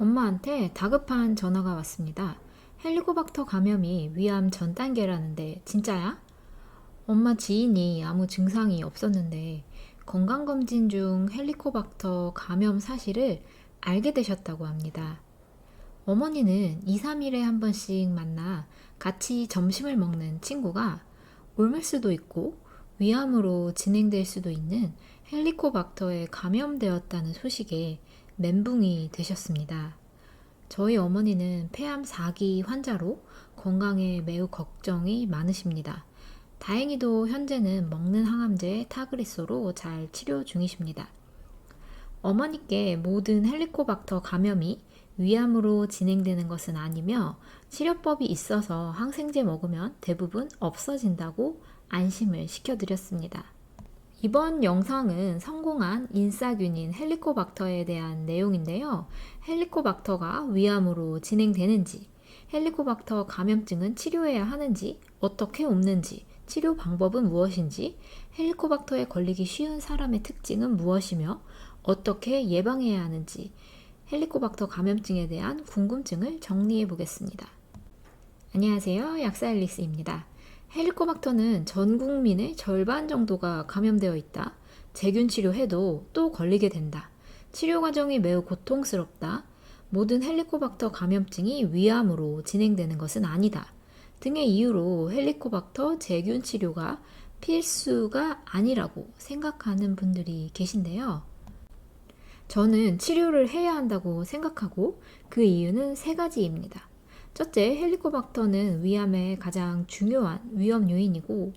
엄마한테 다급한 전화가 왔습니다. 헬리코박터 감염이 위암 전 단계라는데 진짜야? 엄마 지인이 아무 증상이 없었는데 건강검진 중 헬리코박터 감염 사실을 알게 되셨다고 합니다. 어머니는 2, 3일에 한 번씩 만나 같이 점심을 먹는 친구가 옮을 수도 있고 위암으로 진행될 수도 있는 헬리코박터에 감염되었다는 소식에 멘붕이 되셨습니다. 저희 어머니는 폐암 4기 환자로 건강에 매우 걱정이 많으십니다. 다행히도 현재는 먹는 항암제 타그리소로 잘 치료 중이십니다. 어머니께 모든 헬리코박터 감염이 위암으로 진행되는 것은 아니며 치료법이 있어서 항생제 먹으면 대부분 없어진다고 안심을 시켜드렸습니다. 이번 영상은 성공한 인싸균인 헬리코박터에 대한 내용인데요. 헬리코박터가 위암으로 진행되는지, 헬리코박터 감염증은 치료해야 하는지, 어떻게 옮는지, 치료 방법은 무엇인지, 헬리코박터에 걸리기 쉬운 사람의 특징은 무엇이며 어떻게 예방해야 하는지, 헬리코박터 감염증에 대한 궁금증을 정리해 보겠습니다. 안녕하세요. 약사앨리스입니다. 헬리코박터는 전 국민의 절반 정도가 감염되어 있다. 제균 치료해도 또 걸리게 된다. 치료 과정이 매우 고통스럽다. 모든 헬리코박터 감염증이 위암으로 진행되는 것은 아니다. 등의 이유로 헬리코박터 제균 치료가 필수가 아니라고 생각하는 분들이 계신데요. 저는 치료를 해야 한다고 생각하고 그 이유는 3가지입니다. 첫째, 헬리코박터는 위암의 가장 중요한 위험 요인이고,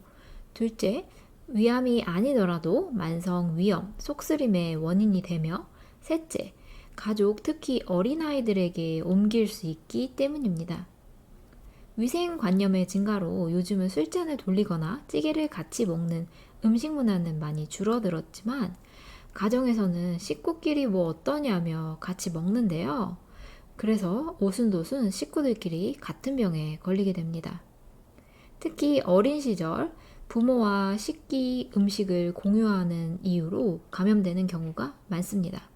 둘째, 위암이 아니더라도 만성 위염, 속쓰림의 원인이 되며, 셋째, 가족, 특히 어린아이들에게 옮길 수 있기 때문입니다. 위생관념의 증가로 요즘은 술잔을 돌리거나 찌개를 같이 먹는 음식 문화는 많이 줄어들었지만, 가정에서는 식구끼리 뭐 어떠냐며 같이 먹는데요. 그래서 오순도순 식구들끼리 같은 병에 걸리게 됩니다. 특히 어린 시절 부모와 식기 음식을 공유하는 이유로 감염되는 경우가 많습니다.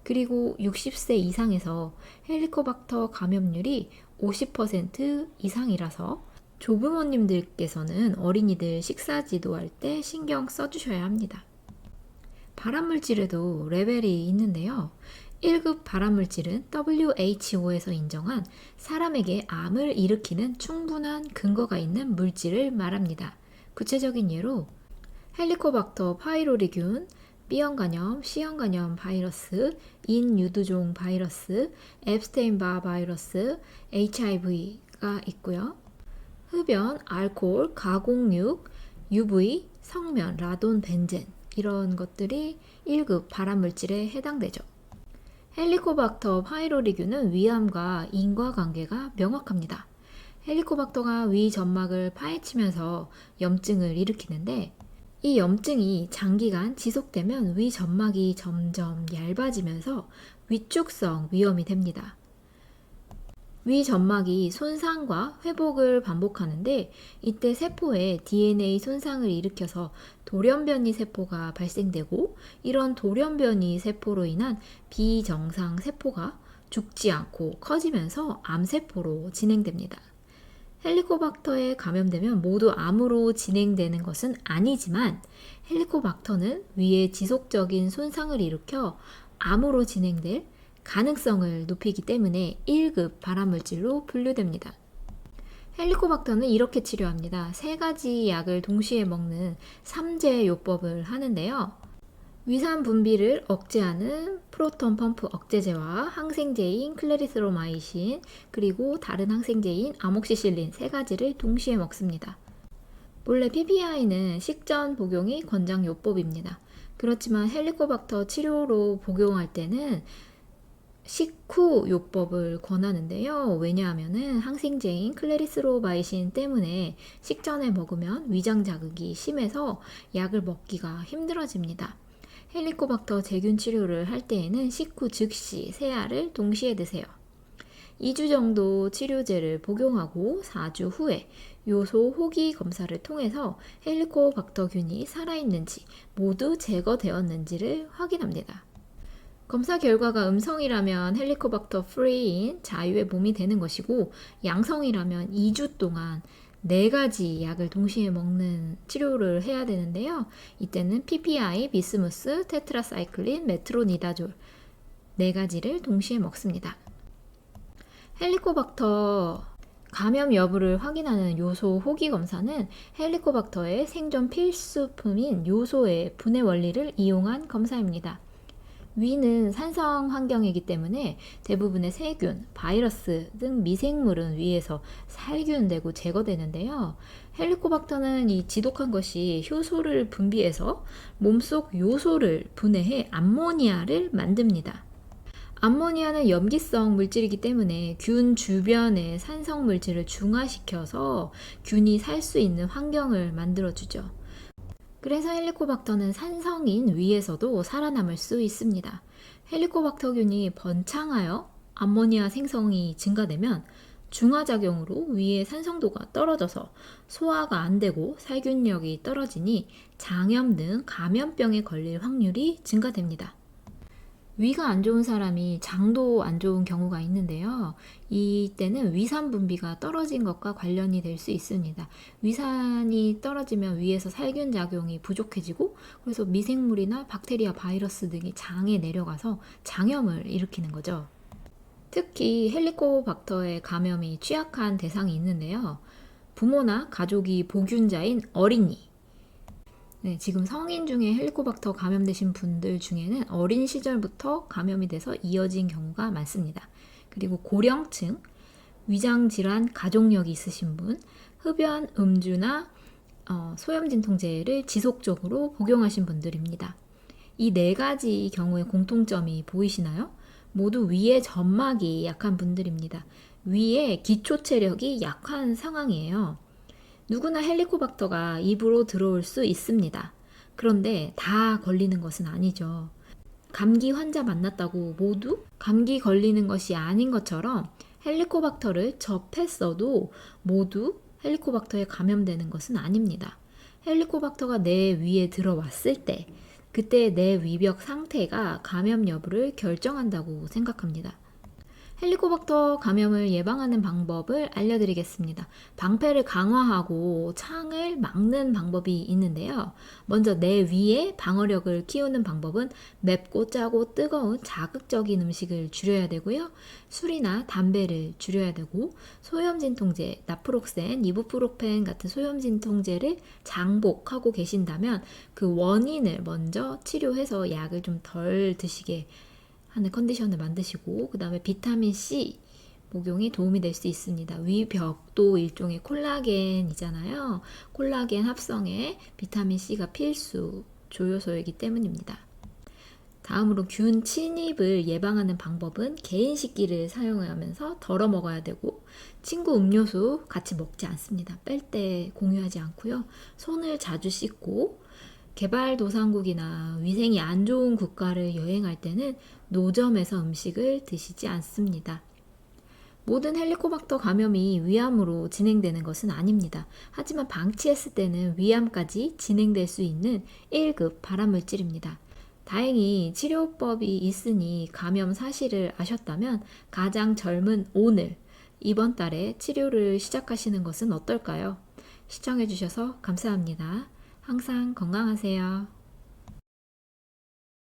그리고 60세 이상에서 헬리코박터 감염률이 50% 이상이라서 조부모님들께서는 어린이들 식사 지도할 때 신경 써주셔야 합니다. 발암물질에도 레벨이 있는데요. 1급 발암물질은 WHO에서 인정한 사람에게 암을 일으키는 충분한 근거가 있는 물질을 말합니다. 구체적인 예로 헬리코박터 파이로리균, B형 간염, C형 간염 바이러스, 인유두종 바이러스, 앱스테인바 바이러스, HIV가 있고요. 흡연, 알코올, 가공육, UV, 성면, 라돈, 벤젠 이런 것들이 1급 발암물질에 해당되죠. 헬리코박터 파이로리균은 위암과 인과관계가 명확합니다. 헬리코박터가 위 점막을 파헤치면서 염증을 일으키는데 이 염증이 장기간 지속되면 위 점막이 점점 얇아지면서 위축성 위염이 됩니다. 위 점막이 손상과 회복을 반복하는데 이때 세포에 DNA 손상을 일으켜서 돌연변이 세포가 발생되고 이런 돌연변이 세포로 인한 비정상 세포가 죽지 않고 커지면서 암세포로 진행됩니다. 헬리코박터에 감염되면 모두 암으로 진행되는 것은 아니지만 헬리코박터는 위에 지속적인 손상을 일으켜 암으로 진행될 가능성을 높이기 때문에 1급 발암물질로 분류됩니다. 헬리코박터는 이렇게 치료합니다. 3가지 약을 동시에 먹는 3제 요법을 하는데요. 위산 분비를 억제하는 프로톤 펌프 억제제와 항생제인 클레리스로마이신 그리고 다른 항생제인 아목시실린 3가지를 동시에 먹습니다. 본래 PPI는 식전 복용이 권장 요법입니다. 그렇지만 헬리코박터 치료로 복용할 때는 식후 요법을 권하는데요. 왜냐하면 항생제인 클레리스로마이신 때문에 식전에 먹으면 위장 자극이 심해서 약을 먹기가 힘들어집니다. 헬리코박터 제균 치료를 할 때에는 식후 즉시 3알을 동시에 드세요. 2주 정도 치료제를 복용하고 4주 후에 요소 호기 검사를 통해서 헬리코박터균이 살아있는지 모두 제거되었는지를 확인합니다. 검사 결과가 음성이라면 헬리코박터 프리인 자유의 몸이 되는 것이고, 양성이라면 2주 동안 4가지 약을 동시에 먹는 치료를 해야 되는데요. 이때는 PPI, 비스무스, 테트라사이클린, 메트로니다졸 4가지를 동시에 먹습니다. 헬리코박터 감염 여부를 확인하는 요소 호기 검사는 헬리코박터의 생존 필수품인 요소의 분해 원리를 이용한 검사입니다. 위는 산성 환경이기 때문에 대부분의 세균, 바이러스 등 미생물은 위에서 살균되고 제거되는데요. 헬리코박터는 이 지독한 것이 효소를 분비해서 몸속 요소를 분해해 암모니아를 만듭니다. 암모니아는 염기성 물질이기 때문에 균 주변의 산성 물질을 중화시켜서 균이 살 수 있는 환경을 만들어주죠. 그래서 헬리코박터는 산성인 위에서도 살아남을 수 있습니다. 헬리코박터균이 번창하여 암모니아 생성이 증가되면 중화작용으로 위의 산성도가 떨어져서 소화가 안 되고 살균력이 떨어지니 장염 등 감염병에 걸릴 확률이 증가됩니다. 위가 안 좋은 사람이 장도 안 좋은 경우가 있는데요. 이때는 위산 분비가 떨어진 것과 관련이 될 수 있습니다. 위산이 떨어지면 위에서 살균 작용이 부족해지고, 그래서 미생물이나 박테리아, 바이러스 등이 장에 내려가서 장염을 일으키는 거죠. 특히 헬리코박터의 감염이 취약한 대상이 있는데요. 부모나 가족이 보균자인 어린이, 지금 성인 중에 헬리코박터 감염되신 분들 중에는 어린 시절부터 감염이 돼서 이어진 경우가 많습니다. 그리고 고령층, 위장질환 가족력이 있으신 분, 흡연, 음주나 소염진통제를 지속적으로 복용하신 분들입니다. 이 4가지 경우의 공통점이 보이시나요? 모두 위의 점막이 약한 분들입니다. 위의 기초 체력이 약한 상황이에요. 누구나 헬리코박터가 입으로 들어올 수 있습니다. 그런데 다 걸리는 것은 아니죠. 감기 환자 만났다고 모두 감기 걸리는 것이 아닌 것처럼 헬리코박터를 접했어도 모두 헬리코박터에 감염되는 것은 아닙니다. 헬리코박터가 내 위에 들어왔을 때, 그때 내 위벽 상태가 감염 여부를 결정한다고 생각합니다. 헬리코박터 감염을 예방하는 방법을 알려드리겠습니다. 방패를 강화하고 창을 막는 방법이 있는데요. 먼저 내 위에 방어력을 키우는 방법은 맵고 짜고 뜨거운 자극적인 음식을 줄여야 되고요. 술이나 담배를 줄여야 되고, 소염진통제, 나프록센, 이부프로펜 같은 소염진통제를 장복하고 계신다면 그 원인을 먼저 치료해서 약을 좀 덜 드시게 하는 컨디션을 만드시고, 그 다음에 비타민C 복용이 도움이 될 수 있습니다. 위벽도 일종의 콜라겐이잖아요. 콜라겐 합성에 비타민C가 필수 조효소이기 때문입니다. 다음으로 균 침입을 예방하는 방법은 개인 식기를 사용하면서 덜어 먹어야 되고, 친구 음료수 같이 먹지 않습니다. 뺄 때 공유하지 않고요. 손을 자주 씻고, 개발도상국이나 위생이 안 좋은 국가를 여행할 때는 노점에서 음식을 드시지 않습니다. 모든 헬리코박터 감염이 위암으로 진행되는 것은 아닙니다. 하지만 방치했을 때는 위암까지 진행될 수 있는 1급 발암물질입니다. 다행히 치료법이 있으니 감염 사실을 아셨다면 가장 젊은 오늘, 이번 달에 치료를 시작하시는 것은 어떨까요? 시청해주셔서 감사합니다. 항상 건강하세요.